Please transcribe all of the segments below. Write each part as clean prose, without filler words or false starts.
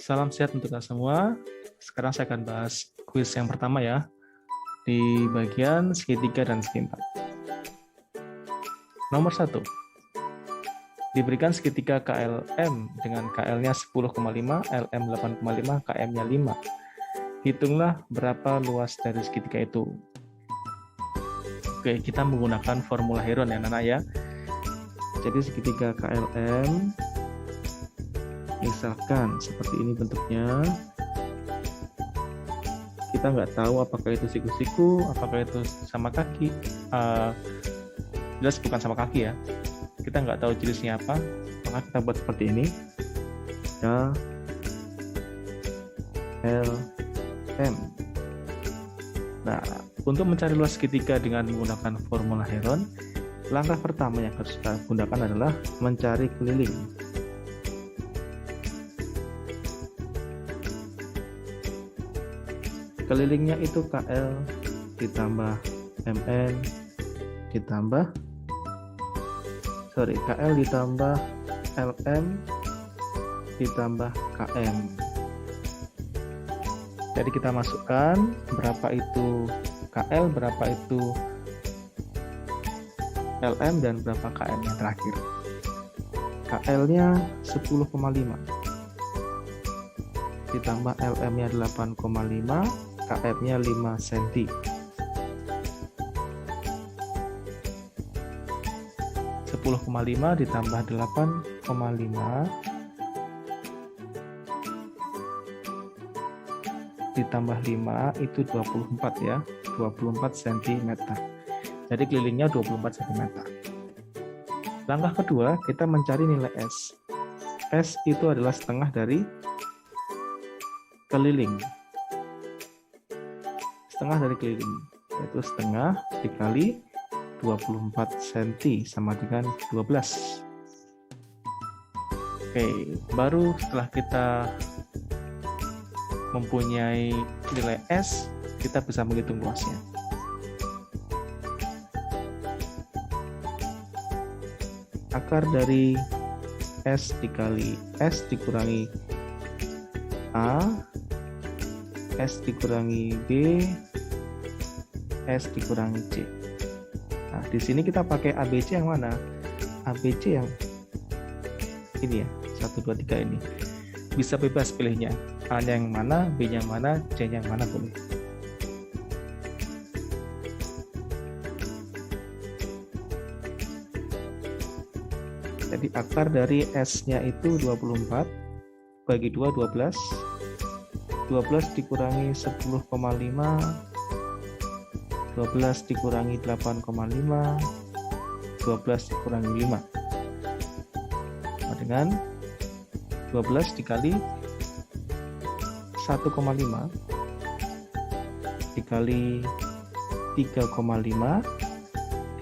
Salam sehat untuk kita semua. Sekarang saya akan bahas kuis yang pertama ya, di bagian segitiga dan segi empat. Nomor 1. Diberikan segitiga KLM dengan KL-nya 10,5, LM 8,5, KM-nya 5. Hitunglah berapa luas dari segitiga itu. Oke, kita menggunakan formula Heron ya, Nana ya. Jadi segitiga KLM, misalkan seperti ini bentuknya. Kita nggak tahu apakah itu siku-siku, apakah itu sama kaki. Jelas bukan sama kaki ya. Kita nggak tahu jenisnya apa, maka kita buat seperti ini. K L M. Nah, untuk mencari luas segitiga dengan menggunakan formula Heron, langkah pertama yang harus kita gunakan adalah mencari keliling. Kelilingnya itu KL ditambah MN ditambah KL ditambah LM ditambah KM. Jadi kita masukkan berapa itu KL, berapa itu LM, dan berapa KM yang terakhir. KL-nya 10,5 ditambah LM-nya 8,5, KM-nya 5 cm. 10,5 ditambah 8,5 ditambah 5 itu 24 ya, 24 cm. Jadi kelilingnya 24 cm. Langkah kedua, kita mencari nilai S. S itu adalah setengah dari keliling. Setengah dari keliling, yaitu setengah dikali 24 cm sama dengan 12. Oke, baru setelah kita mempunyai nilai S, kita bisa menghitung luasnya. Akar dari S dikali S dikurangi A, S dikurangi B, S dikurangi C. Nah, di sini kita pakai ABC yang mana? ABC yang ini ya, 1, 2, 3 ini. Bisa bebas pilihnya. A-nya yang mana, B-nya mana, C-nya yang mana boleh. Jadi akar dari S-nya itu 24, bagi 2, 12. 12 dikurangi 10,5, 12 dikurangi 8,5, 12 dikurangi 5. Nah, dengan 12 dikali 1,5 dikali 3,5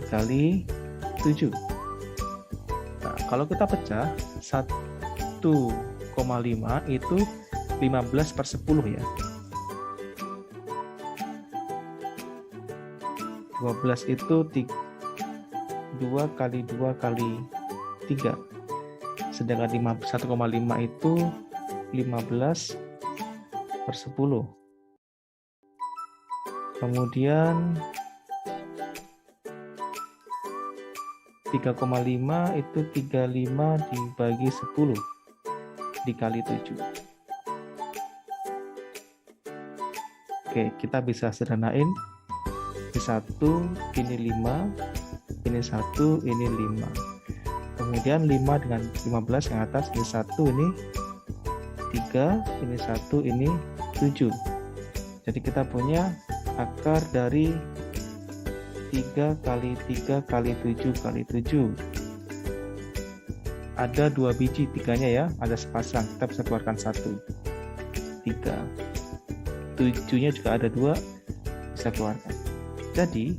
dikali 7. Nah, kalau kita pecah 1,5 itu 15/10 ya. 12 itu 2 kali 2 kali 3. Sedangkan 1,5 itu 15/10. Kemudian 3,5 itu 35 dibagi 10 dikali 7. Oke, kita bisa sederhanain. Ini 1, ini 5, ini 1, ini 5. Kemudian 5 dengan 15 yang atas, ini 1, ini 3, ini 1, ini 7. Jadi kita punya akar dari 3 kali 3 kali 7 kali 7. Ada 2 biji, 3-nya ya, ada sepasang. Kita bisa keluarkan 1, 3. 7-nya juga ada 2, bisa keluarkan. Jadi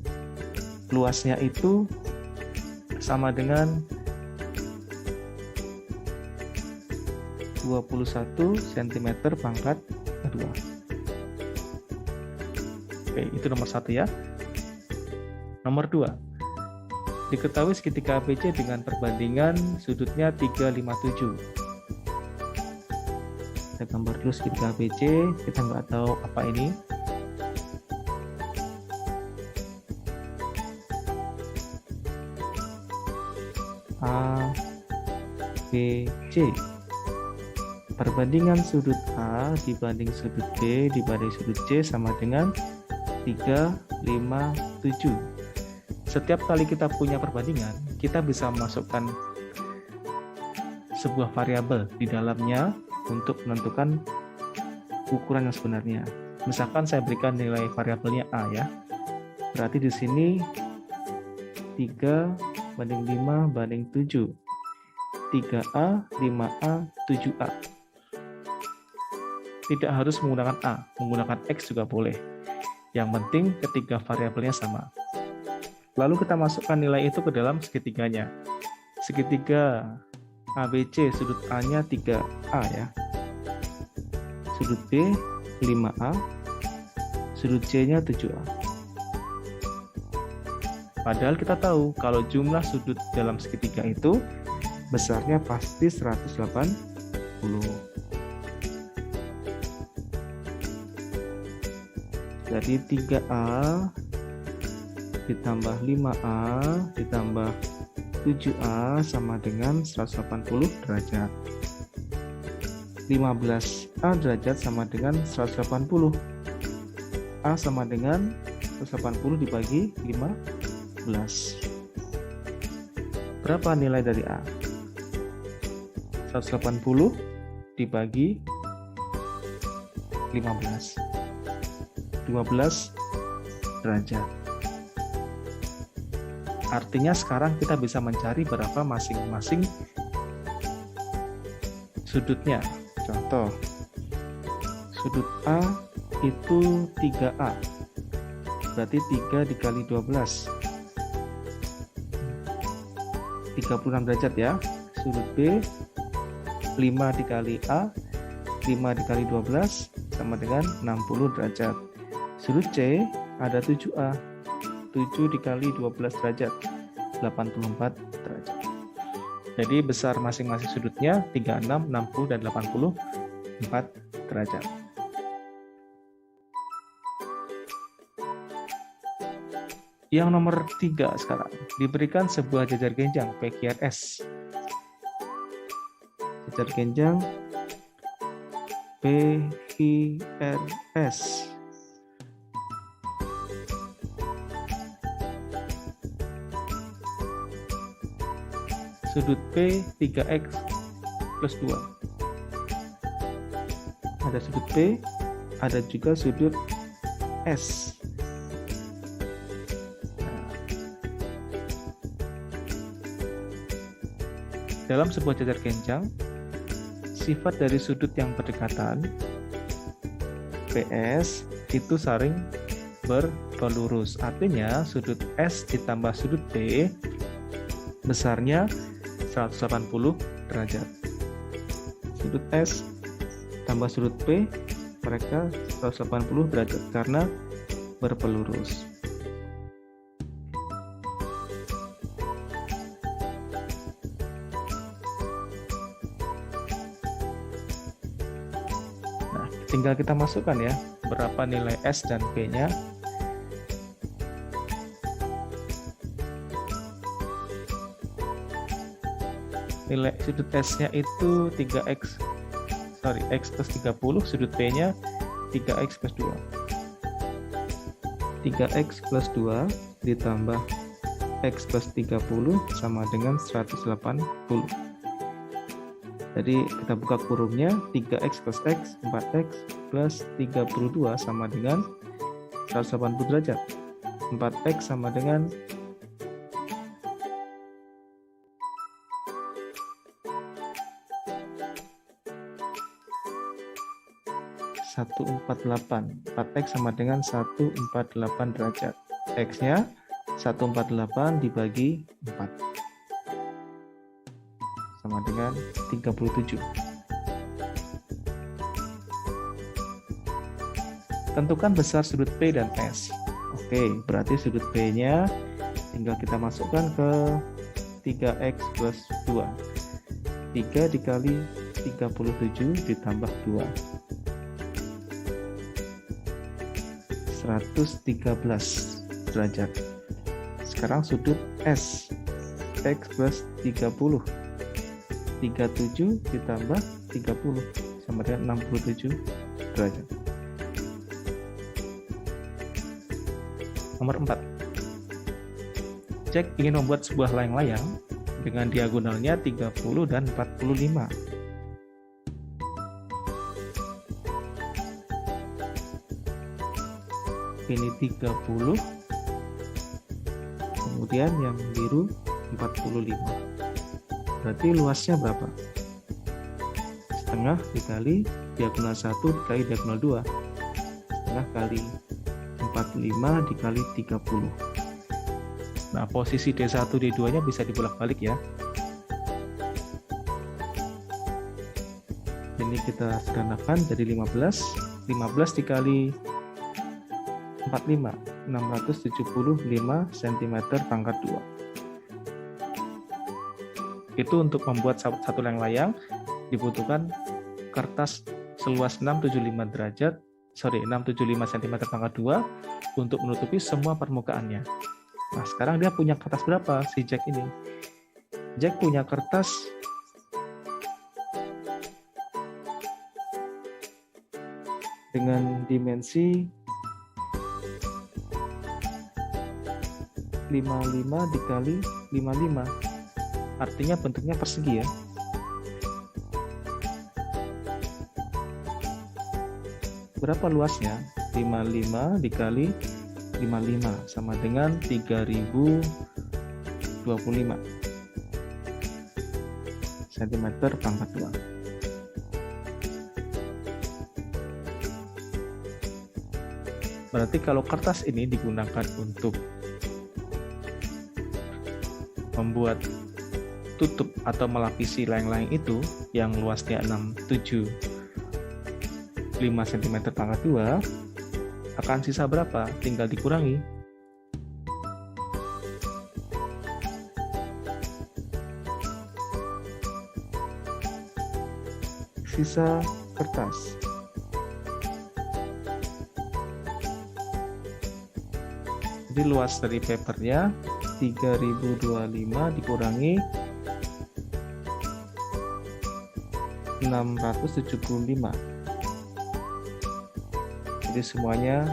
luasnya itu sama dengan 21 cm pangkat 2. Oke, itu nomor 1 ya. Nomor 2, diketahui segitiga ABC dengan perbandingan sudutnya 357. Saya gambar dulu segitiga ABC, kita nggak tahu apa ini. A, B, C. Perbandingan sudut A dibanding sudut B dibanding sudut C sama dengan 3, 5, 7. Setiap kali kita punya perbandingan, kita bisa masukkan sebuah variabel di dalamnya untuk menentukan ukuran yang sebenarnya. Misalkan saya berikan nilai variabelnya A ya. Berarti di sini 3 banding 5 banding 7. 3A, 5A, 7A. Tidak harus menggunakan A, menggunakan X juga boleh. Yang penting ketiga variabelnya sama. Lalu kita masukkan nilai itu ke dalam segitiganya. Segitiga ABC, sudut A-nya 3A ya. Sudut B 5A, sudut C-nya 7A. Padahal kita tahu kalau jumlah sudut dalam segitiga itu besarnya pasti 180. Jadi 3A ditambah 5A ditambah 7A sama dengan 180 derajat. 15A derajat sama dengan 180. A sama dengan 180 dibagi 15. Berapa nilai dari A? 180 dibagi 15. 12 derajat. Artinya sekarang kita bisa mencari berapa masing-masing sudutnya. Contoh, sudut A itu 3A. Berarti 3 dikali 12. 36 derajat ya. Sudut B 5 dikali A, 5 dikali 12 sama dengan 60 derajat. Sudut C ada 7A, 7 dikali 12 derajat, 84 derajat. Jadi besar masing-masing sudutnya 36, 60, dan 84 derajat. Yang nomor 3 sekarang, diberikan sebuah jajar genjang PQRS. Jajar genjang PQRS. Sudut P 3X plus 2. Ada sudut P, ada juga sudut S. Dalam sebuah jajar genjang, sifat dari sudut yang berdekatan PS itu saling berpelurus. Artinya sudut S ditambah sudut P besarnya 180 derajat. Sudut S tambah sudut P, mereka 180 derajat karena berpelurus. Nah, tinggal kita masukkan ya, berapa nilai S dan P-nya. Nilai sudut S-nya itu X plus 30, sudut P-nya 3X plus 2. 3X plus 2 ditambah X plus 30 sama dengan 180. Jadi kita buka kurungnya, 3X plus X, 4X plus 32 sama dengan 180 derajat. 4X sama dengan 148. 4X sama dengan 148 derajat. X-nya 148 dibagi 4 sama dengan 37. Tentukan besar sudut P dan S. Oke, berarti sudut P-nya tinggal kita masukkan ke 3X plus 2. 3 dikali 37 ditambah 2. 113 derajat. Sekarang sudut S, X plus 30. 37 ditambah 30 sama dengan 67 derajat. Nomor 4. Cek ingin membuat sebuah layang-layang dengan diagonalnya 30 dan 45. Ini 30, kemudian yang biru 45. Berarti luasnya berapa? Setengah dikali diagonal 1 dikali diagonal 2. Setengah kali 45 dikali 30. Nah, posisi D1, D2 nya bisa dibolak-balik ya. Ini kita sederhanakan jadi 15. 15 dikali 45, 675 cm pangkat 2. Itu untuk membuat satu layang-layang dibutuhkan kertas seluas 675 cm pangkat 2 untuk menutupi semua permukaannya. Nah, sekarang dia punya kertas berapa si Jack ini? Jack punya kertas dengan dimensi 55 dikali 55. Artinya bentuknya persegi ya. Berapa luasnya? 55 dikali 55 sama dengan 3025 cm pangkat 2. Berarti kalau kertas ini digunakan untuk membuat tutup atau melapisi layang-layang itu yang luasnya 675 cm pangkat 2, akan sisa berapa? Tinggal dikurangi. Sisa kertas. Jadi luas dari papernya 3025 dikurangi 675. Jadi semuanya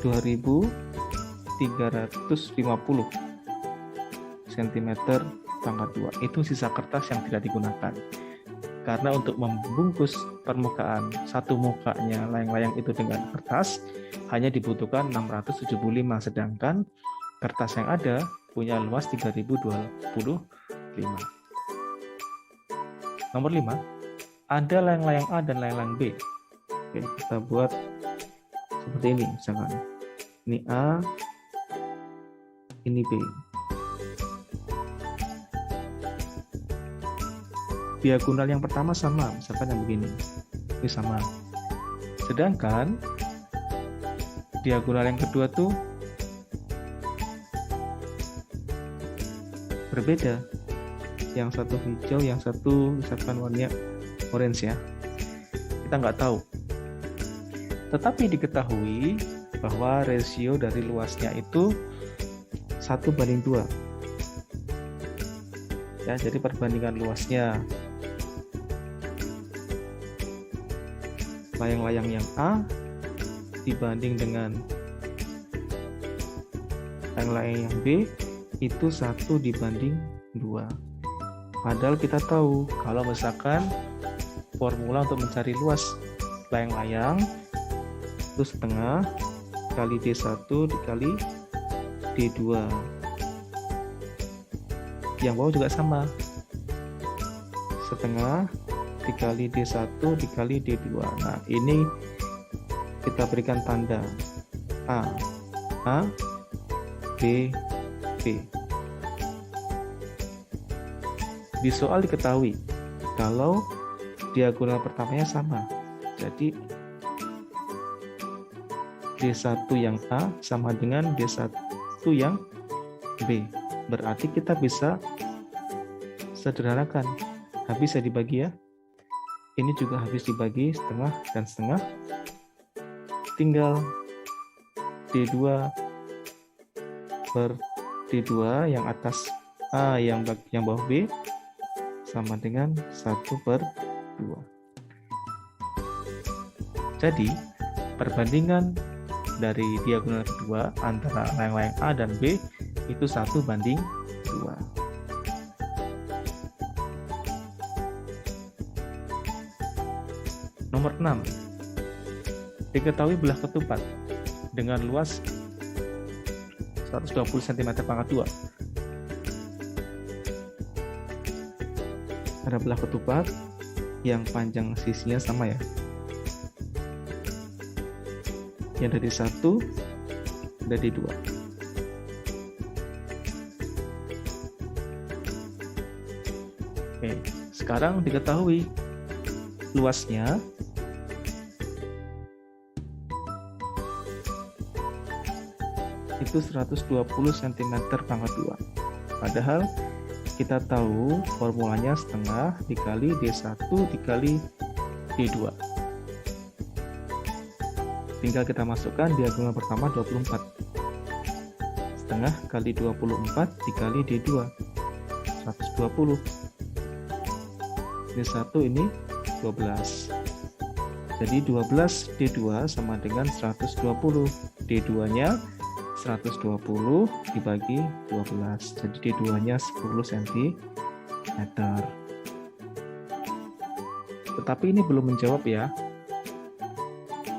2350 cm pangkat 2. Itu sisa kertas yang tidak digunakan. Karena untuk membungkus permukaan satu mukanya layang-layang itu dengan kertas hanya dibutuhkan 675, sedangkan kertas yang ada punya luas 3025. Nomor 5, ada layang-layang A dan layang-layang B. Oke, kita buat seperti ini misalkan. Ini A, ini B. Diagonal yang pertama sama, misalkan yang begini. Ini sama. Sedangkan diagonal yang kedua tuh berbeda. Yang satu hijau, yang satu misalkan warnanya orange ya. Kita nggak tahu. Tetapi diketahui bahwa rasio dari luasnya itu 1:2. Ya, jadi perbandingan luasnya layang-layang yang A dibanding dengan layang-layang yang B itu 1:2. Padahal kita tahu kalau misalkan formula untuk mencari luas layang-layang itu setengah kali D1 dikali D2. Yang bawah juga sama, setengah dikali D1 dikali D2. Nah, ini kita berikan tanda A, B, B. Di soal diketahui kalau diagonal pertamanya sama, jadi D1 yang A sama dengan D1 yang B. Berarti kita bisa sederhanakan. Habis ya dibagi ya. Ini juga habis dibagi setengah dan setengah. Tinggal D2 per D2 yang atas A, yang bawah B sama dengan 1 per 2. Jadi, perbandingan dari diagonal kedua antara layang-layang A dan B itu 1:2. Nomor 6. Diketahui belah ketupat dengan luas 120 cm pangkat 2. Ada belah ketupat yang panjang sisinya sama ya. Yang dari 1 dari 2. Oke, sekarang diketahui luasnya itu 120 cm pangkat 2. Padahal kita tahu formulanya setengah dikali D1 dikali D2. Tinggal kita masukkan diagonal pertama 24. Setengah kali 24 dikali D2. 120. D1 ini 12. Jadi 12 D2 sama dengan 120. D2-nya 120 dibagi 12. Jadi D2-nya 10 cm. Tetapi ini belum menjawab ya.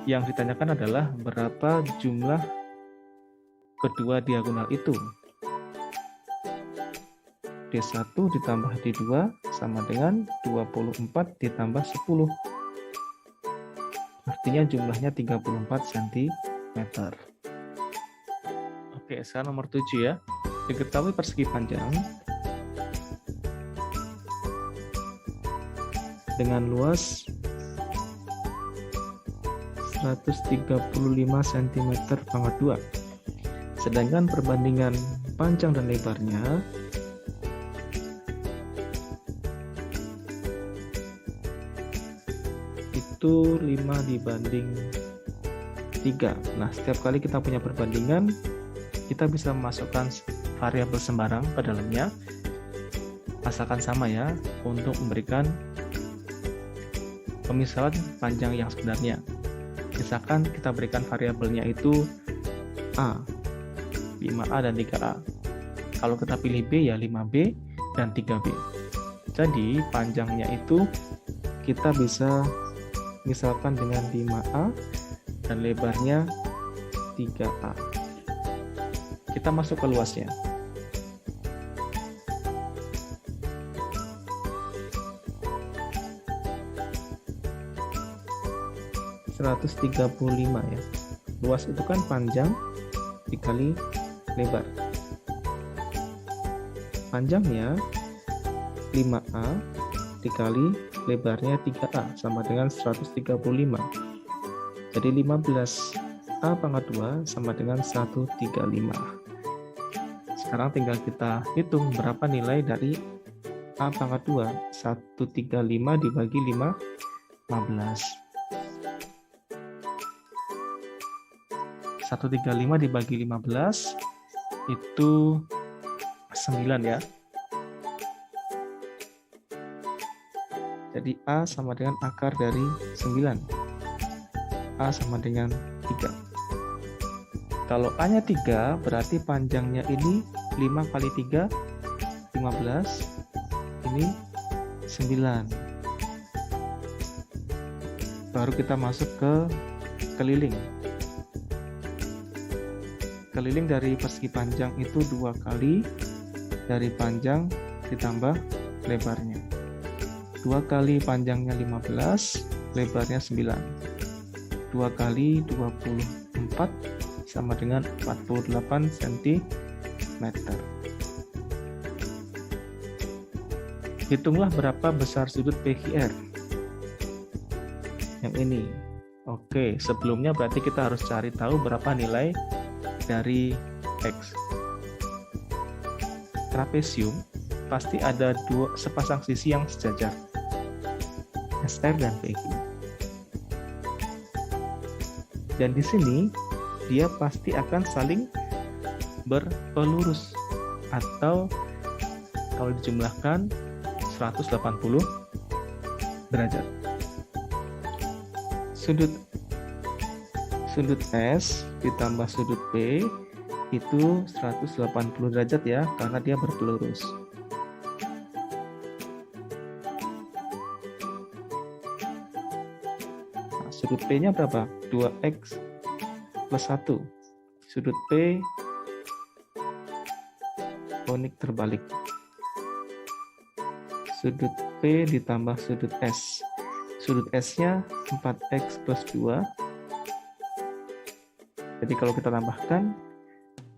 Yang ditanyakan adalah berapa jumlah kedua diagonal itu. D1 ditambah D2 sama dengan 24 ditambah 10. Artinya jumlahnya 34 cm. Oke, sekarang nomor 7 ya. Diketahui persegi panjang dengan luas 135 cm pangkat 2. Sedangkan perbandingan panjang dan lebarnya itu 5:3. Nah, setiap kali kita punya perbandingan, kita bisa memasukkan variabel sembarang ke dalamnya, asalkan sama ya, untuk memberikan pemisahan panjang yang sebenarnya. Misalkan kita berikan variabelnya itu A, 5A dan 3A. Kalau kita pilih B ya 5B dan 3B. Jadi panjangnya itu kita bisa misalkan dengan 5A dan lebarnya 3A. Kita masuk ke luasnya. (135) ya. Luas itu kan panjang dikali lebar. Panjangnya 5A dikali lebarnya 3A sama dengan 135. Jadi 15A pangkat 2 sama dengan 135. Sekarang tinggal kita hitung berapa nilai dari A pangkat 2. 135 dibagi 15. 135 dibagi 15 itu 9 ya. Jadi A sama dengan akar dari 9. A sama dengan 3. Kalau A-nya 3, berarti panjangnya ini 5 kali 3, 15. Ini 9. Baru kita masuk ke keliling. Keliling dari persegi panjang itu 2 kali dari panjang ditambah lebarnya. 2 kali panjangnya 15, lebarnya 9. 2 kali 24 sama dengan 48 cm. Hitunglah berapa besar sudut PQR. Yang ini. Oke, sebelumnya berarti kita harus cari tahu berapa nilai dari X. Trapesium pasti ada sepasang sisi yang sejajar, SR dan PQ. Dan di sini dia pasti akan saling berpelurus, atau kalau dijumlahkan 180 derajat. Sudut S ditambah sudut P itu 180 derajat ya, karena dia berpelurus. Nah, sudut P-nya berapa? 2X plus 1. Sudut P konik terbalik. Sudut P ditambah sudut S. Sudut S-nya 4X plus 2. Jadi kalau kita tambahkan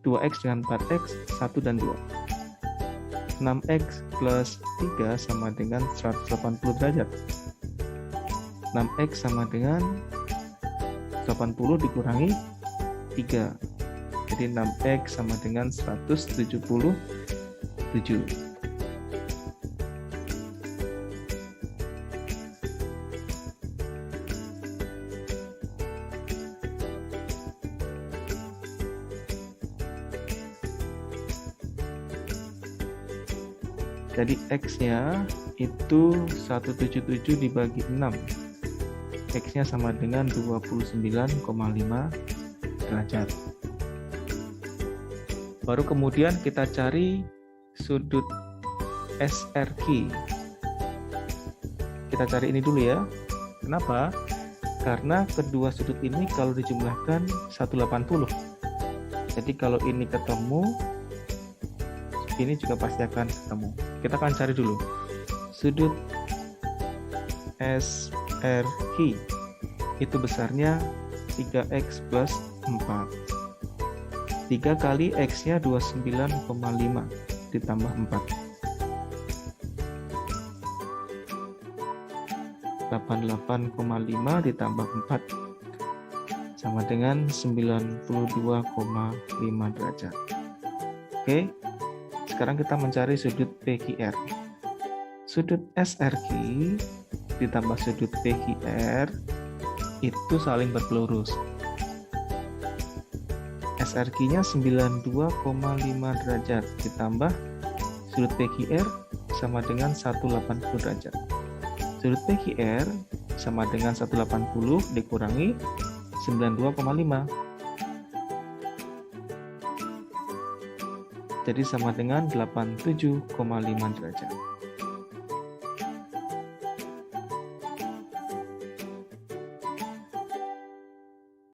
2X dengan 4X, 1 dan 2. 6X plus 3 sama dengan 180 derajat. 6X sama dengan 80 dikurangi 3. Jadi 6X sama dengan 177. Jadi X-nya itu 177 dibagi 6. X-nya sama dengan 29,5 derajat. Baru kemudian kita cari sudut SRQ. Kita cari ini dulu ya. Kenapa? Karena kedua sudut ini kalau dijumlahkan 180. Jadi kalau ini ketemu, ini juga pasti akan ketemu. Kita akan cari dulu sudut SRQ. Itu besarnya 3X plus 4. 3 kali X-nya 29,5 ditambah 4. 88,5 ditambah 4 sama dengan 92,5 derajat. Oke. Sekarang kita mencari sudut PQR. Sudut SRQ ditambah sudut PQR itu saling berpelurus. SRQ-nya 92,5 derajat ditambah sudut PQR sama dengan 180 derajat. Sudut PQR sama dengan 180 dikurangi 92,5. Jadi sama dengan 87,5 derajat.